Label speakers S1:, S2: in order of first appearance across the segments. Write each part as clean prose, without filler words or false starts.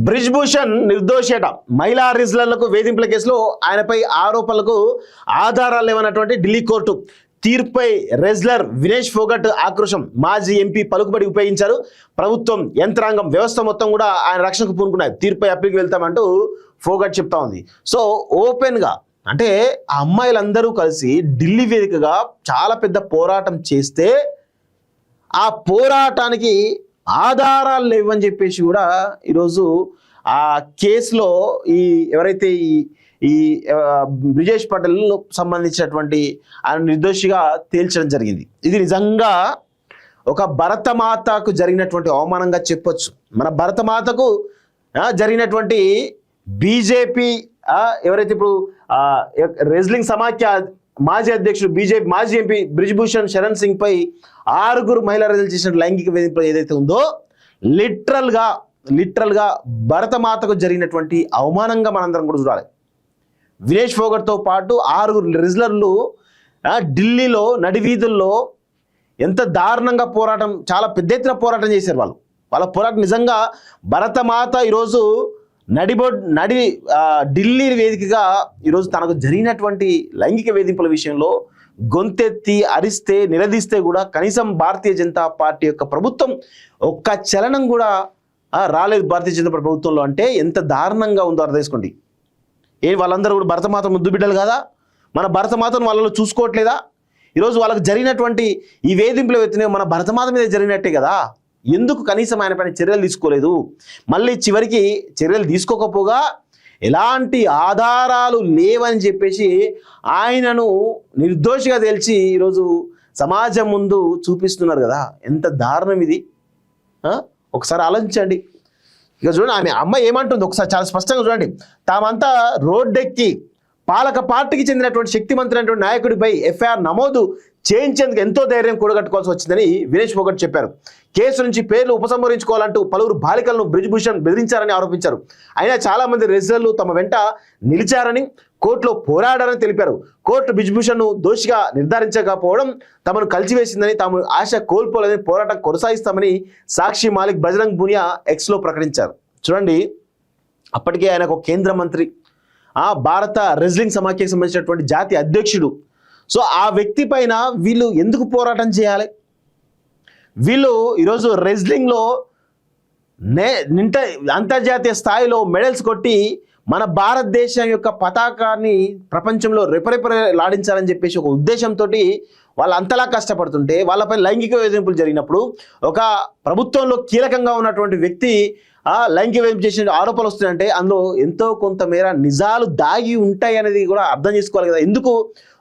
S1: బ్రిజ్భూషణ్ నిర్దోషేట మహిళా రిజ్లర్లకు వేధింపుల కేసులో ఆయనపై ఆరోపణలకు ఆధారాలు లేవన్నటువంటి ఢిల్లీ కోర్టు తీర్పుపై రెజ్లర్ వినేష్ ఫోగట్ ఆక్రోశం. మాజీ ఎంపీ పలుకుబడి ఉపయోగించారు. ప్రభుత్వం యంత్రాంగం వ్యవస్థ మొత్తం కూడా ఆయన రక్షణకు పూనుకున్నాయి. తీర్పుపై అప్పీల్కి వెళ్తామంటూ ఫోగట్ చెప్తా ఉంది. సో ఓపెన్గా అంటే ఆ అమ్మాయిలందరూ కలిసి ఢిల్లీ వేదికగా చాలా పెద్ద పోరాటం చేస్తే ఆ పోరాటానికి ఆధారాలు లేవని చెప్పేసి కూడా ఈరోజు ఆ కేసులో ఎవరైతే ఈ బ్రిజేష్ పటేల్ సంబంధించినటువంటి ఆయన నిర్దోషిగా తేల్చడం జరిగింది. ఇది నిజంగా ఒక భరతమాతకు జరిగినటువంటి అవమానంగా చెప్పొచ్చు. మన భరతమాతకు జరిగినటువంటి బీజేపీ ఎవరైతే ఇప్పుడు రెజ్లింగ్ సమాఖ్య మాజీ అధ్యక్షుడు బీజేపీ మాజీ ఎంపీ బ్రిజ్భూషణ్ శరణ్ సింగ్ పై 6 మహిళా రెజ్లు చేసిన లైంగిక వేధింపులు ఏదైతే ఉందో లిటరల్గా భరతమాతకు జరిగినటువంటి అవమానంగా మనందరం కూడా చూడాలి. వినేష్ ఫోగట్తో పాటు 6 రెజ్లర్లు ఢిల్లీలో నడివీధుల్లో ఎంత దారుణంగా పోరాటం, చాలా పెద్ద ఎత్తున పోరాటం చేశారు. వాళ్ళ పోరాటం నిజంగా భరతమాత ఈరోజు ఢిల్లీ వేదికగా ఈరోజు తనకు జరిగినటువంటి లైంగిక వేధింపుల విషయంలో గొంతెత్తి అరిస్తే నిలదీస్తే కూడా కనీసం భారతీయ జనతా పార్టీ యొక్క ప్రభుత్వం ఒక్క చలనం కూడా రాలేదు. భారతీయ జనతా పార్టీ ప్రభుత్వంలో అంటే ఎంత దారుణంగా ఉందో అర్థం చేసుకోండి. వాళ్ళందరూ కూడా భరతమాత ముద్దు బిడ్డలు కదా, మన భరతమాతను వాళ్ళలో చూసుకోవట్లేదా? ఈరోజు వాళ్ళకి జరిగినటువంటి ఈ వేధింపులు ఎత్తునే మన భరతమాత మీద జరిగినట్టే కదా. ఎందుకు కనీసం ఆయన పైన చర్యలు తీసుకోలేదు? మళ్ళీ చివరికి చర్యలు తీసుకోకపోగా ఎలాంటి ఆధారాలు లేవని చెప్పేసి ఆయనను నిర్దోషిగా తేల్చి ఈరోజు సమాజం ముందు చూపిస్తున్నారు కదా. ఎంత దారుణం ఇది! ఒకసారి ఆలోచించండి. ఇక చూడండి, ఆమె అమ్మ ఏమంటుంది ఒకసారి చాలా స్పష్టంగా చూడండి. తామంతా రోడ్డెక్కి పాలక పార్టీకి చెందినటువంటి శక్తిమంతులైనటువంటి నాయకుడిపై ఎఫ్ఐఆర్ నమోదు చేయించేందుకు ఎంతో ధైర్యం కూడగట్టుకోవాల్సి వచ్చిందని వినేష్ ఫోగట్ చెప్పారు. కేసు నుంచి పేర్లు ఉపసంహరించుకోవాలంటూ పలువురు బాలికలను బ్రిజ్భూషణ్ బెదిరించారని ఆరోపించారు. అయినా చాలా మంది రెజ్లర్లు తమ వెంట నిలిచారని, కోర్టులో పోరాడారని తెలిపారు. కోర్టు బ్రిజ్భూషణ్ను దోషిగా నిర్ధారించకపోవడం తమను కలిసివేసిందని, తాము ఆశ కోల్పోలేదని, పోరాటం కొనసాగిస్తామని సాక్షి మాలిక్ బజరంగ్ పునియా ఎక్స్లో ప్రకటించారు. చూడండి, అప్పటికే ఆయనకు కేంద్ర మంత్రి, భారత రెజ్లింగ్ సమాఖ్యకు సంబంధించినటువంటి జాతీయ అధ్యక్షుడు. సో ఆ వ్యక్తి పైన వీళ్ళు ఎందుకు పోరాటం చేయాలి? వీళ్ళు ఈరోజు రెజ్లింగ్లో అంతర్జాతీయ స్థాయిలో మెడల్స్ కొట్టి మన భారతదేశం యొక్క పతాకాన్ని ప్రపంచంలో రెపరెపలాడించాలని చెప్పేసి ఒక ఉద్దేశంతో వాళ్ళు అంతలా కష్టపడుతుంటే వాళ్ళపై లైంగిక వేధింపులు జరిగినప్పుడు ఒక ప్రభుత్వంలో కీలకంగా ఉన్నటువంటి వ్యక్తి లైంగిక వేధింపు చేసిన ఆరోపణలు వస్తున్నాయంటే అందులో ఎంతో కొంతమేర నిజాలు దాగి ఉంటాయి అనేది కూడా అర్థం చేసుకోవాలి కదా. ఎందుకు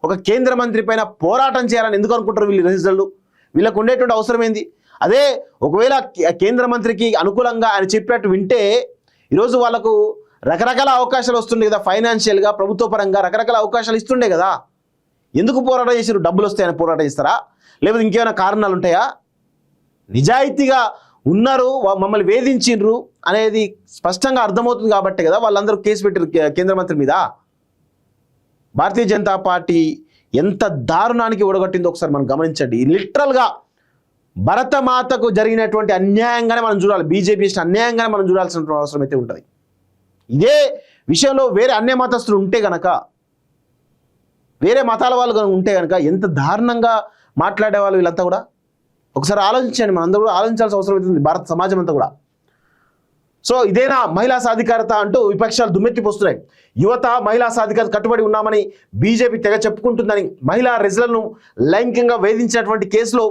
S1: ఒక కేంద్ర మంత్రి పైన పోరాటం చేయాలని ఎందుకు అనుకుంటారు వీళ్ళు రెజ్లర్లు? వీళ్ళకు ఉండేటువంటి అవసరం ఏంది? అదే ఒకవేళ కేంద్ర మంత్రికి అనుకూలంగా ఆయన చెప్పినట్టు వింటే ఈరోజు వాళ్ళకు రకరకాల అవకాశాలు వస్తుండే కదా, ఫైనాన్షియల్గా ప్రభుత్వ పరంగా రకరకాల అవకాశాలు ఇస్తుండే కదా. ఎందుకు పోరాటం చేసారు? డబ్బులు వస్తాయని పోరాటం చేస్తారా? లేకపోతే ఇంకేమైనా కారణాలు ఉంటాయా? నిజాయితీగా ఉన్నారు, మమ్మల్ని వేధించిండ్రు అనేది స్పష్టంగా అర్థమవుతుంది కాబట్టి కదా వాళ్ళందరూ కేసు పెట్టారు కేంద్ర మంత్రి మీద. భారతీయ జనతా పార్టీ ఎంత దారుణానికి ఒడగట్టిందో ఒకసారి మనం గమనించండి. లిటరల్గా భరతమాతకు జరిగినటువంటి అన్యాయంగానే మనం చూడాలి, బీజేపీ ఇచ్చిన అన్యాయంగానే మనం చూడాల్సిన అవసరం అయితే ఉంటుంది. ఇదే విషయంలో వేరే అన్య మతస్థులు ఉంటే గనక, వేరే మతాల వాళ్ళు ఉంటే కనుక ఎంత దారుణంగా మాట్లాడేవాళ్ళు వీళ్ళంతా కూడా. ఒకసారి ఆలోచించండి, మనందరూ కూడా ఆలోచించాల్సిన అవసరం అవుతుంది, భారత సమాజం అంతా కూడా. సో ఇదేనా మహిళా సాధికారత అంటూ విపక్షాలు దుమ్మెత్తిపోస్తున్నాయి. యువత మహిళా సాధికారత కట్టుబడి ఉన్నామని బీజేపీ తెగ చెప్పుకుంటుందని, మహిళా రెజ్లర్ను లైంగికంగా వేధించినటువంటి కేసులో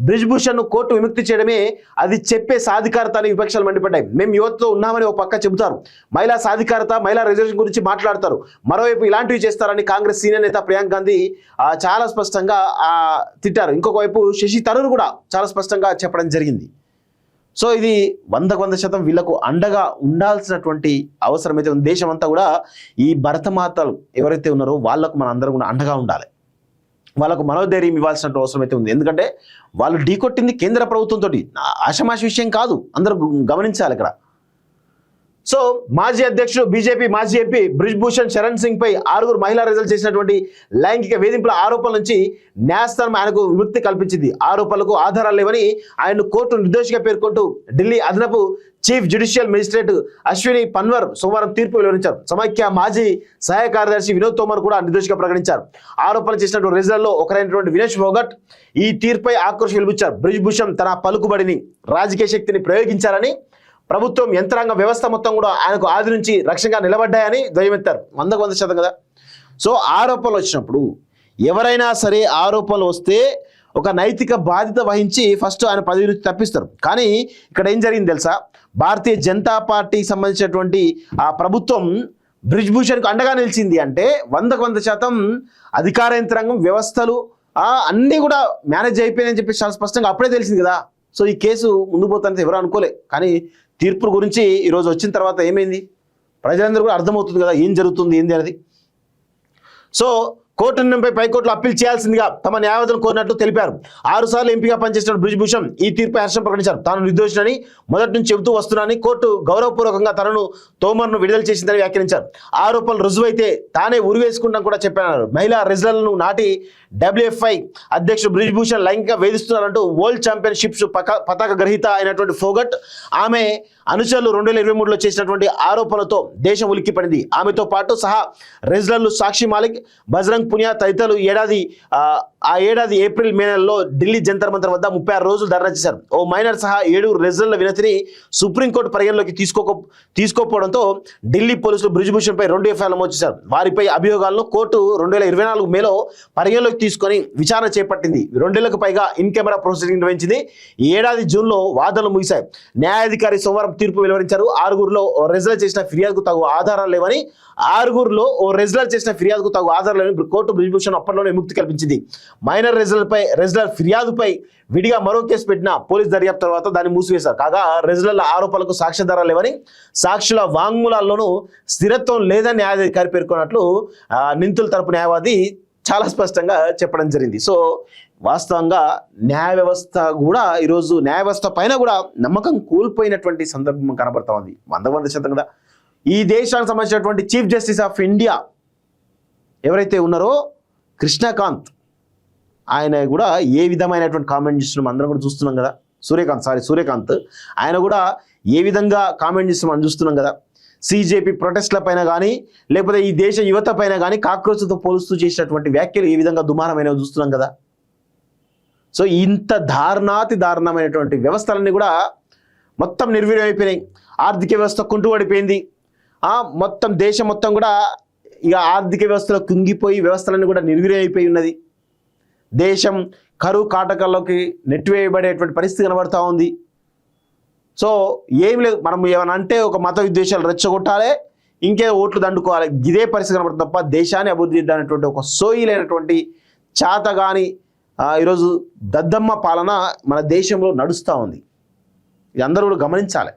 S1: బ్రిజ్భూషణ్ను కోర్టు విముక్తి చేయడమే అది చెప్పే సాధికారత అని విపక్షాలు మండిపడ్డాయి. మేము యువతతో ఉన్నామని ఒక పక్క చెబుతారు, మహిళా సాధికారత మహిళా రిజర్వేషన్ గురించి మాట్లాడతారు, మరోవైపు ఇలాంటివి చేస్తారని కాంగ్రెస్ సీనియర్ నేత ప్రియాంక గాంధీ చాలా స్పష్టంగా తిట్టారు. ఇంకొక వైపు శశి తరూర్ కూడా చాలా స్పష్టంగా చెప్పడం జరిగింది. సో ఇది 100% వీళ్ళకు అండగా ఉండాల్సినటువంటి అవసరం అయితే ఉంది. దేశం అంతా కూడా ఈ భరతమాతలు ఎవరైతే ఉన్నారో వాళ్ళకు మన అందరం కూడా అండగా ఉండాలి, వాళ్ళకు మనోధైర్యం ఇవ్వాల్సిన అవసరం అయితే ఉంది. ఎందుకంటే వాళ్ళు ఢీకొట్టింది కేంద్ర ప్రభుత్వంతో, ఆషమాషి విషయం కాదు, అందరూ గమనించాలి ఇక్కడ. సో మాజీ అధ్యక్షుడు బీజేపీ మాజీ ఎంపీ బ్రిజ్భూషణ్ శరణ్ సింగ్ పై 6 మహిళా రిజల్ట్ చేసినటువంటి లైంగిక వేధింపుల ఆరోపణల నుంచి న్యాయస్థానం ఆయనకు విముక్తి కల్పించింది. ఆరోపణలకు ఆధారాలు లేవని ఆయన్ను కోర్టు నిర్దోషిగా పేర్కొంటూ ఢిల్లీ అదనపు chief judicial magistrate Ashwini Panwar సోమవారం తీర్పు వెలువరించారు. సమైక్య మాజీ సహాయ కార్యదర్శి వినోద్ తోమర్ కూడా నిర్దోషిగా ప్రకటించారు. ఆరోపణలు చేసినటువంటి రిజల్ట్లో ఒకరైనటువంటి వినేష్ ఫోగట్ ఈ తీర్పుపై ఆక్రోశం వెలిబుచ్చారు. బ్రిజ్భూషణ్ తన పలుకుబడిని రాజకీయ శక్తిని ప్రయోగించారని, ప్రభుత్వం యంత్రాంగ వ్యవస్థ మొత్తం కూడా ఆయనకు ఆది నుంచి రక్షణగా నిలబడ్డాయని ధ్వజమెత్తారు. 100% కదా. సో ఆరోపణలు వచ్చినప్పుడు ఎవరైనా సరే ఆరోపణలు వస్తే ఒక నైతిక బాధ్యత వహించి ఫస్ట్ ఆయన పదవి నుంచి తప్పిస్తారు. కానీ ఇక్కడ ఏం జరిగింది తెలుసా, భారతీయ జనతా పార్టీకి సంబంధించినటువంటి ఆ ప్రభుత్వం బ్రిజ్భూషణ్కు అండగా నిలిచింది అంటే 100% అధికార యంత్రాంగం వ్యవస్థలు అన్నీ కూడా మేనేజ్ అయిపోయినాయని చెప్పి చాలా స్పష్టంగా అప్పుడే తెలిసింది కదా. సో ఈ కేసు ముందు పోతానికి ఎవరు అనుకోలే. కానీ తీర్పు గురించి ఈరోజు వచ్చిన తర్వాత ఏమైంది, ప్రజలందరూ కూడా అర్థమవుతుంది కదా ఏం జరుగుతుంది ఏంది అనేది. సో కోర్టు నిర్ణయంపై పైకోర్టులో అప్పీల్ చేయాల్సిందిగా తమ న్యాయవాదులను కోరినట్లు తెలిపారు. 6 సార్లు ఎంపీగా పనిచేసిన బ్రిజ్భూషణ్ ఈ తీర్పుపై హర్షం ప్రకటించారు. తాను నిర్దోషినని మొదటి నుంచి చెబుతూ వస్తున్నానని, కోర్టు గౌరవపూర్వకంగా తనను తోమర్ను విడుదల చేసిందని వ్యాఖ్యానించారు. ఆరోపణలు రుజువైతే తానే ఉరివేసుకుంటాం కూడా చెప్పారు. మహిళా రెజ్లర్లను నాటి WFI అధ్యక్షుడు బ్రిజ్భూషణ్ లైంగిక వేధిస్తున్నారంటూ వరల్డ్ ఛాంపియన్షిప్స్ పతాక గ్రహీత అయినటువంటి ఫోగట్ ఆమె అనుచరులు 2023లో చేసినటువంటి ఆరోపణలతో దేశం ఉలిక్కిపడింది. ఆమెతో పాటు సహా రెజ్లర్లు సాక్షి మాలిక్, బజరంగ్ పునియా తదితరులు ఏడాది ఏప్రిల్ మే నెలలో ఢిల్లీ జంతర్ మంతర్ వద్ద 36 రోజులు ధర్నా చేశారు. ఓ మైనర్ సహా 7 రెజ్లర్ల వినతిని సుప్రీంకోర్టు పరిగణలోకి తీసుకోకపోవడంతో ఢిల్లీ పోలీసులు బ్రిజ్భూషణ్పై 2 ఎఫ్ఐఆర్లు నమోదు చేశారు. వారిపై అభియోగాలను కోర్టు 2024 మేలో పరిగణలోకి తీసుకొని విచారణ చేపట్టింది. 2 ఏళ్లకు పైగా ఇన్ కెమెరా ప్రొసీడింగ్ నిర్వహించింది. ఈ ఏడాది జూన్లో వాదనలు ముగిశాయి. న్యాయాధికారి సోమవారం తీర్పు వెలువరించారు. 6గురిలో ఓ రెజ్లర్ చేసిన ఫిర్యాదుకు తగు ఆధారాలు లేవని కోర్టు బ్రిజ్భూషణ్ అప్పట్లోనే విముక్తి కల్పించింది. మైనర్ రెజ్లర్ ఫిర్యాదుపై విడిగా మరో కేసు పెట్టిన పోలీస్ దర్యాప్తు తర్వాత దాన్ని మూసివేశారు. కాగా రెజ్లర్ల ఆరోపణలకు సాక్ష్యాధారాలు లేవని, సాక్షుల వాంగ్మూలాల్లోనూ స్థిరత్వం లేదని న్యాయాధికారి పేర్కొన్నట్లు నిందితుల తరపు న్యాయవాది చాలా స్పష్టంగా చెప్పడం జరిగింది. సో వాస్తవంగా న్యాయ వ్యవస్థ కూడా ఈరోజు న్యాయ వ్యవస్థ పైన కూడా నమ్మకం కోల్పోయినటువంటి సందర్భం కనబడతా ఉంది. 100% కదా. ఈ దేశానికి సంబంధించినటువంటి చీఫ్ జస్టిస్ ఆఫ్ ఇండియా ఎవరైతే ఉన్నారో కృష్ణకాంత్, ఆయన కూడా ఏ విధమైనటువంటి కామెంట్ చేస్తున్నాం అందరం కూడా చూస్తున్నాం కదా. సూర్యకాంత్ ఆయన కూడా ఏ విధంగా కామెంట్ చేస్తున్నాం అని చూస్తున్నాం కదా. CJP ప్రొటెస్ట్ల పైన కానీ లేకపోతే ఈ దేశ యువత పైన కానీ కాక్రోచ్తో పోలుస్తూ చేసినటువంటి వ్యాఖ్యలు ఏ విధంగా దుమారమైనవి చూస్తున్నాం కదా. సో ఇంత దారుణమైనటువంటి వ్యవస్థలన్నీ కూడా మొత్తం నిర్వీర్యం అయిపోయినాయి. ఆర్థిక వ్యవస్థ కుంటుపడిపోయింది. మొత్తం దేశం మొత్తం కూడా ఇక ఆర్థిక వ్యవస్థలో కుంగిపోయి వ్యవస్థలన్నీ కూడా నిర్వీర్యం అయిపోయి ఉన్నది. దేశం కరువు కాటకాల్లోకి నెట్టివేయబడేటువంటి పరిస్థితి కనబడతా ఉంది. సో ఏం లేదు, మనం ఏమైనా అంటే ఒక మత విద్వేషాలు రెచ్చగొట్టాలి, ఇంకే ఓట్లు దండుకోవాలి, ఇదే పరిస్థితి కనబడుతుంది తప్ప దేశాన్ని అభివృద్ధి చేద్దానేటువంటి ఒక సోయిలైనటువంటి చాతగాని ఈరోజు దద్దమ్మ పాలన మన దేశంలో నడుస్తూ ఉంది. ఇది అందరూ కూడా గమనించాలి.